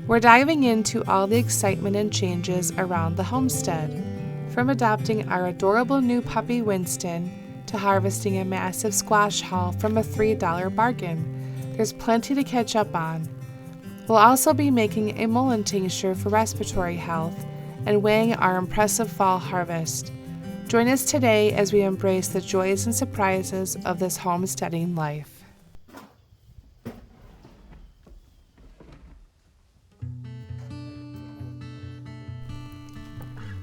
We're diving into all the excitement and changes around the homestead, from adopting our adorable new puppy Winston to harvesting a massive squash haul from a $3 bargain. There's plenty to catch up on. We'll also be making a Mullein Tincture for respiratory health and weighing our impressive fall harvest. Join us today as we embrace the joys and surprises of this homesteading life.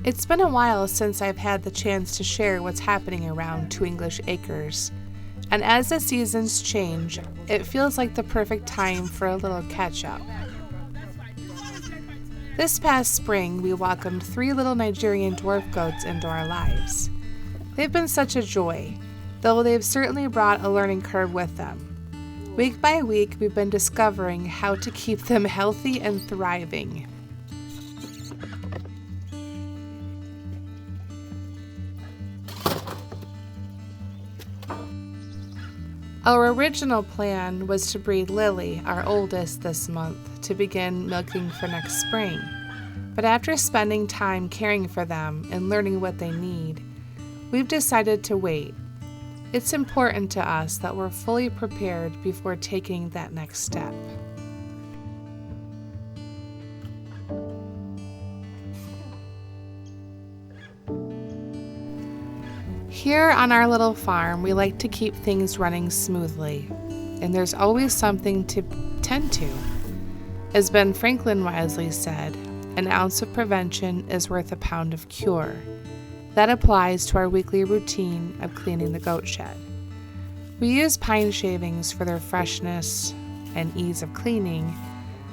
It's been a while since I've had the chance to share what's happening around 2 English Acres, and as the seasons change, it feels like the perfect time for a little catch-up. This past spring, we welcomed 3 little Nigerian dwarf goats into our lives. They've been such a joy, though they've certainly brought a learning curve with them. Week by week, we've been discovering how to keep them healthy and thriving. Our original plan was to breed Lily, our oldest, this month to begin milking for next spring. But after spending time caring for them and learning what they need, we've decided to wait. It's important to us that we're fully prepared before taking that next step. Here on our little farm, we like to keep things running smoothly, and there's always something to tend to. As Ben Franklin wisely said, an ounce of prevention is worth a pound of cure. That applies to our weekly routine of cleaning the goat shed. We use pine shavings for their freshness and ease of cleaning,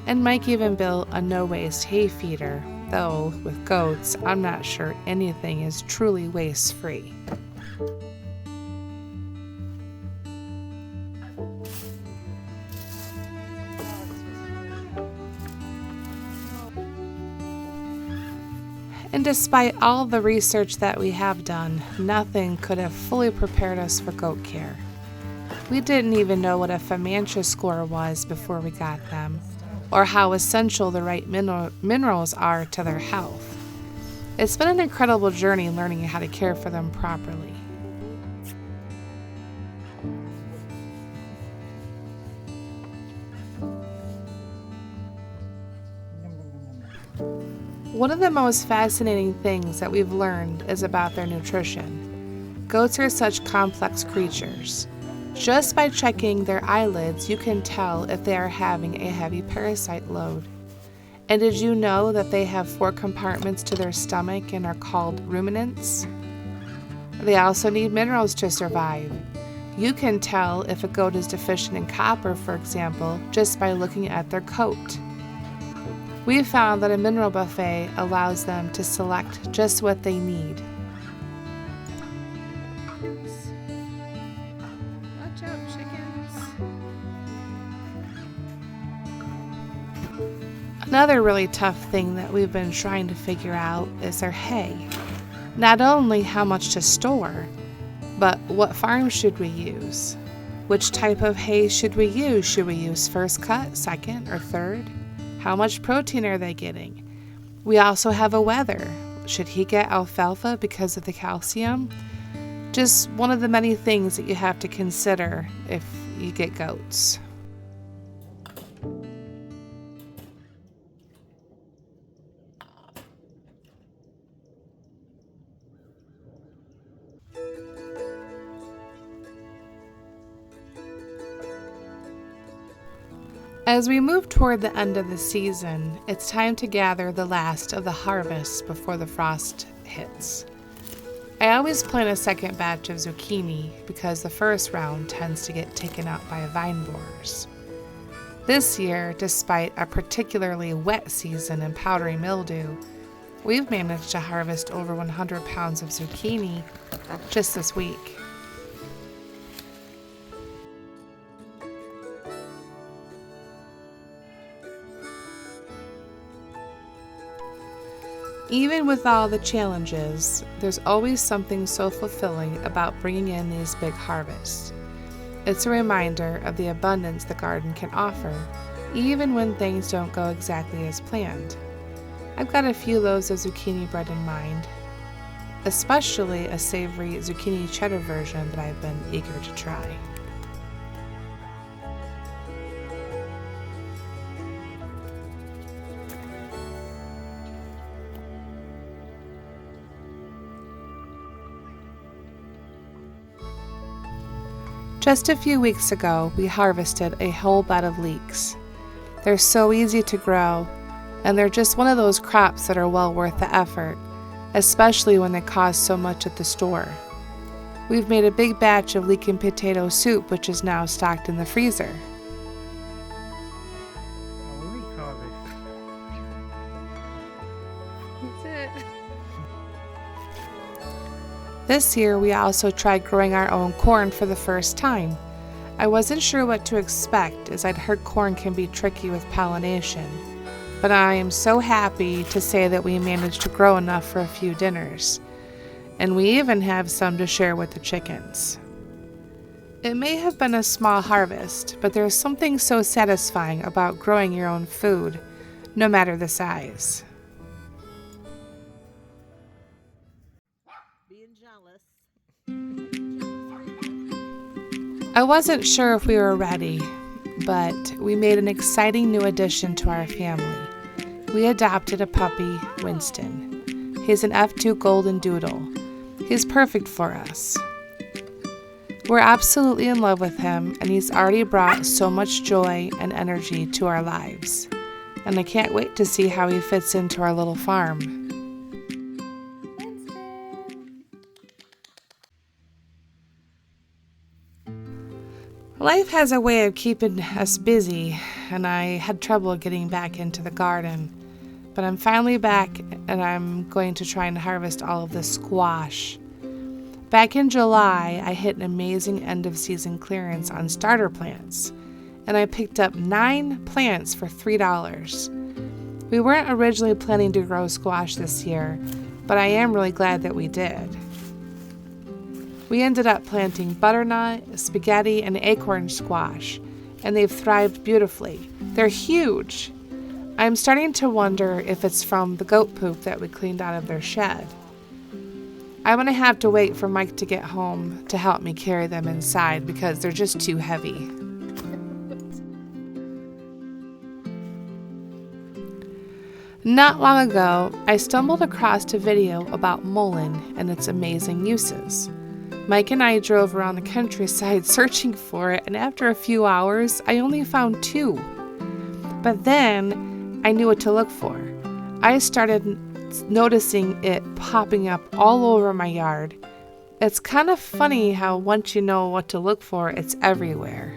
and Mike even built a no-waste hay feeder, though with goats, I'm not sure anything is truly waste-free. And despite all the research that we have done, nothing could have fully prepared us for goat care. We didn't even know what a Femancia score was before we got them, or how essential the right minerals are to their health. It's been an incredible journey learning how to care for them properly. One of the most fascinating things that we've learned is about their nutrition. Goats are such complex creatures. Just by checking their eyelids, you can tell if they are having a heavy parasite load. And did you know that they have 4 compartments to their stomach and are called ruminants? They also need minerals to survive. You can tell if a goat is deficient in copper, for example, just by looking at their coat. We found that a mineral buffet allows them to select just what they need. Watch out, chickens. Another really tough thing that we've been trying to figure out is their hay. Not only how much to store, but what farm should we use? Which type of hay should we use? Should we use first cut, second, or third? How much protein are they getting? We also have a wether. Should he get alfalfa because of the calcium? Just one of the many things that you have to consider if you get goats. As we move toward the end of the season, it's time to gather the last of the harvest before the frost hits. I always plant a second batch of zucchini because the first round tends to get taken up by vine borers. This year, despite a particularly wet season and powdery mildew, we've managed to harvest over 100 pounds of zucchini just this week. Even with all the challenges, there's always something so fulfilling about bringing in these big harvests. It's a reminder of the abundance the garden can offer, even when things don't go exactly as planned. I've got a few loaves of zucchini bread in mind, especially a savory zucchini cheddar version that I've been eager to try. Just a few weeks ago, we harvested a whole bed of leeks. They're so easy to grow, and they're just one of those crops that are well worth the effort, especially when they cost so much at the store. We've made a big batch of leek and potato soup, which is now stocked in the freezer. What do we call this? That's it. This year, we also tried growing our own corn for the first time. I wasn't sure what to expect, as I'd heard corn can be tricky with pollination, but I am so happy to say that we managed to grow enough for a few dinners, and we even have some to share with the chickens. It may have been a small harvest, but there's something so satisfying about growing your own food, no matter the size. I wasn't sure if we were ready, but we made an exciting new addition to our family. We adopted a puppy, Winston. He's an F2 Golden Doodle. He's perfect for us. We're absolutely in love with him, and he's already brought so much joy and energy to our lives. And I can't wait to see how he fits into our little farm. Life has a way of keeping us busy, and I had trouble getting back into the garden. But I'm finally back, and I'm going to try and harvest all of the squash. Back in July, I hit an amazing end-of-season clearance on starter plants, and I picked up 9 plants for $3. We weren't originally planning to grow squash this year, but I am really glad that we did. We ended up planting butternut, spaghetti, and acorn squash, and they've thrived beautifully. They're huge. I'm starting to wonder if it's from the goat poop that we cleaned out of their shed. I'm going to have to wait for Mike to get home to help me carry them inside because they're just too heavy. Not long ago, I stumbled across a video about mullein and its amazing uses. Mike and I drove around the countryside searching for it, and after a few hours, I only found 2. But then, I knew what to look for. I started noticing it popping up all over my yard. It's kind of funny how once you know what to look for, it's everywhere.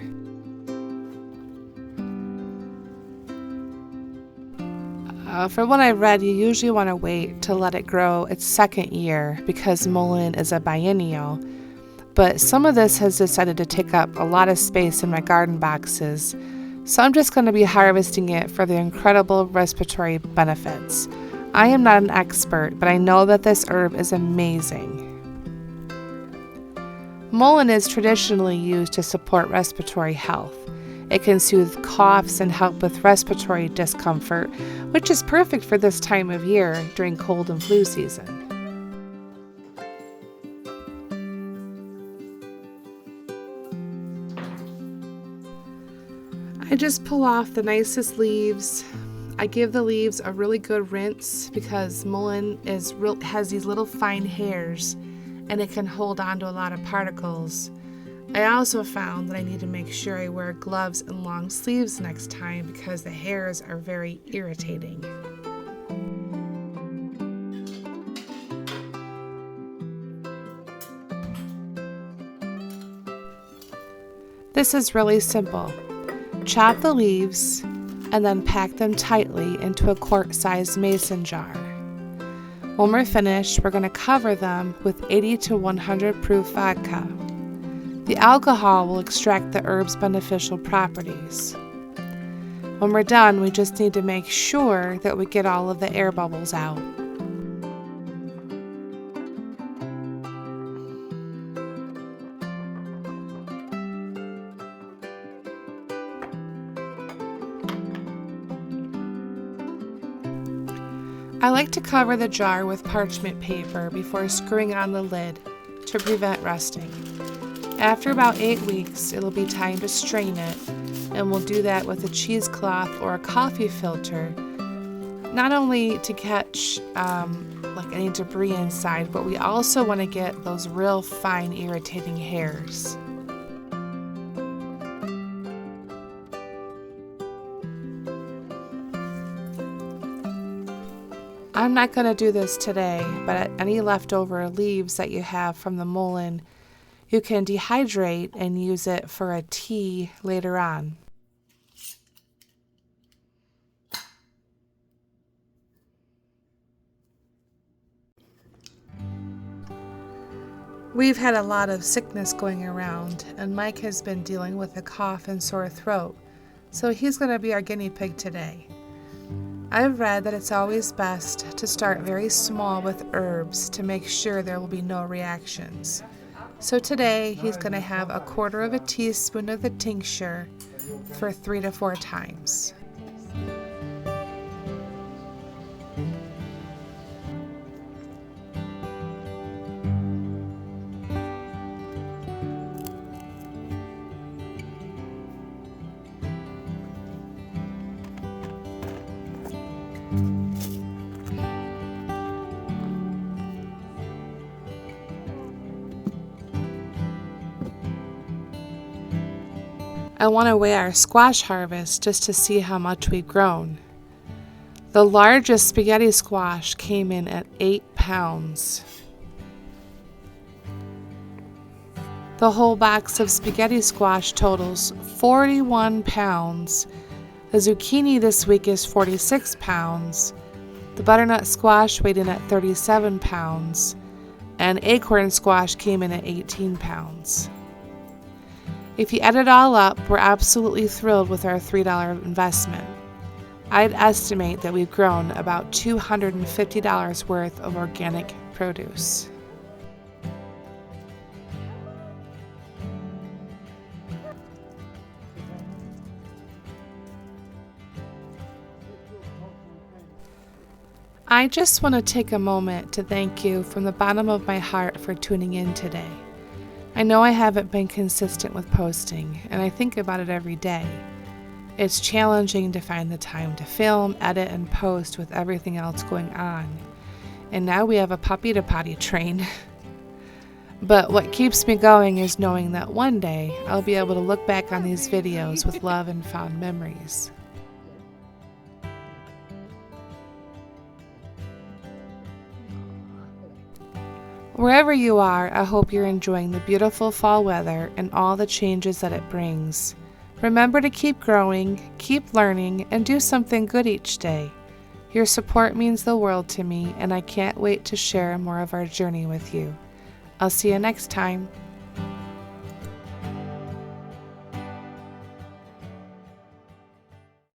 From what I read, you usually want to wait to let it grow its second year because mullein is a biennial. But some of this has decided to take up a lot of space in my garden boxes, so I'm just going to be harvesting it for the incredible respiratory benefits. I am not an expert, but I know that this herb is amazing. Mullein is traditionally used to support respiratory health. It can soothe coughs and help with respiratory discomfort, which is perfect for this time of year during cold and flu season. I just pull off the nicest leaves. I give the leaves a really good rinse because mullein has these little fine hairs and it can hold on to a lot of particles. I also found that I need to make sure I wear gloves and long sleeves next time because the hairs are very irritating. This is really simple. Chop the leaves and then pack them tightly into a quart-sized mason jar. When we're finished, we're going to cover them with 80 to 100 proof vodka. The alcohol will extract the herb's beneficial properties. When we're done, we just need to make sure that we get all of the air bubbles out. I like to cover the jar with parchment paper before screwing on the lid to prevent rusting. After about 8 weeks, it'll be time to strain it, and we'll do that with a cheesecloth or a coffee filter, not only to catch like any debris inside, but we also want to get those real fine irritating hairs. I'm not going to do this today, but any leftover leaves that you have from the mullein, you can dehydrate and use it for a tea later on. We've had a lot of sickness going around, and Mike has been dealing with a cough and sore throat, so he's going to be our guinea pig today. I've read that it's always best to start very small with herbs to make sure there will be no reactions. So today he's going to have 1/4 teaspoon of the tincture for 3 to 4 times. I want to weigh our squash harvest just to see how much we've grown. The largest spaghetti squash came in at 8 pounds. The whole box of spaghetti squash totals 41 pounds. The zucchini this week is 46 pounds. The butternut squash weighed in at 37 pounds. And acorn squash came in at 18 pounds. If you add it all up, we're absolutely thrilled with our $3 investment. I'd estimate that we've grown about $250 worth of organic produce. I just want to take a moment to thank you from the bottom of my heart for tuning in today. I know I haven't been consistent with posting, and I think about it every day. It's challenging to find the time to film, edit, and post with everything else going on. And now we have a puppy to potty train. But what keeps me going is knowing that one day I'll be able to look back on these videos with love and fond memories. Wherever you are, I hope you're enjoying the beautiful fall weather and all the changes that it brings. Remember to keep growing, keep learning, and do something good each day. Your support means the world to me, and I can't wait to share more of our journey with you. I'll see you next time.